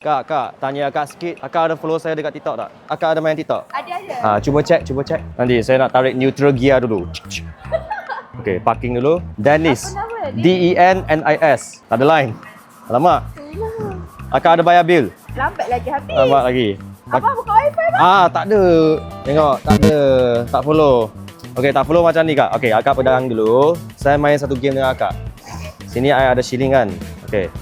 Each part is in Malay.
Kak, tanya akak sikit. Akak ada follow saya dekat TikTok tak? Akak ada main TikTok? Ada. Cuba check. Nanti saya nak tarik neutral gear dulu. Okey, parking dulu. Dennis. Apa nama dia? DENNIS. Tak ada line. Alamak. Akak ada bayar bil? Lambat lagi habis. Lambat lagi. Abang buka wifi bang. Tak ada. Tengok, tak ada. Tak follow. Okey, tak follow macam ni kak. Okey, akak pedang dulu. Saya main satu game dengan akak. Sini I ada shilling kan? Okey.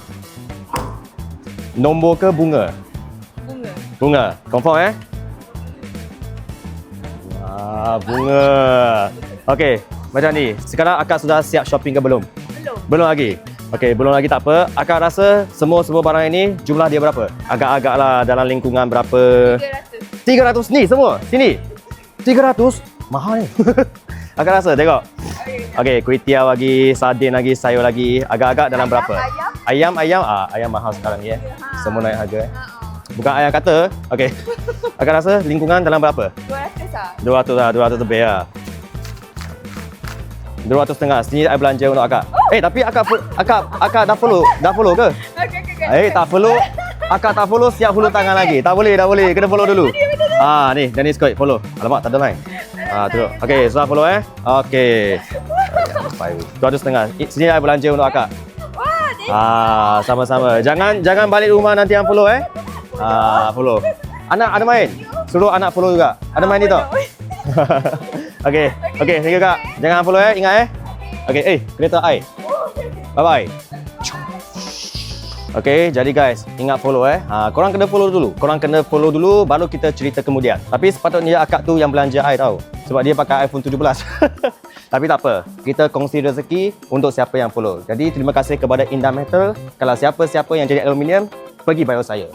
Nombor ke bunga? Bunga. Bunga. Confirm bunga. Okey, macam ni. Sekarang akak sudah siap shopping ke belum? Belum. Belum lagi. Okey, belum lagi tak apa. Akak rasa semua barang ini jumlah dia berapa? Agak-agak lah dalam lingkungan berapa? 300. 300 ni semua. Sini. 300. Mahal ni. Akak rasa tengok. Okey, kuih tiaw lagi, sardin lagi, sayur lagi. Agak-agak dalam berapa? Ayam. Ayam mahal sekarang ni Semua naik harga Bukan ayam kata. Okey. Akak rasa lingkungan dalam berapa? 200 lah. 200 lebih lah. 200.5. Sini I belanja untuk akak. Tapi akak dah follow ke? Okay. Tak follow. Akak tak follow, siap hulur tangan lagi. Tak boleh. Kena follow dulu. Ni, Dennis Koi, follow. Alamak, tak ada line. Terus. Okey, sudah follow Okey. 200.5. Sini I belanja untuk akak. Sama-sama. Jangan balik rumah nanti yang follow follow. Anak ada main? Suruh anak follow juga. Ada main ni tak? Okey, thank you kak. Jangan follow ingat Okey, kereta I. Bye bye. Okey, jadi guys, ingat follow korang kena follow dulu. Baru kita cerita kemudian. Tapi sepatutnya akak tu yang belanja I tahu. Sebab dia pakai iPhone 17. Tapi tak apa, kita kongsi rezeki untuk siapa yang follow. Jadi terima kasih kepada Indah Metal. Kalau siapa-siapa yang jadi aluminium, pergi bio saya.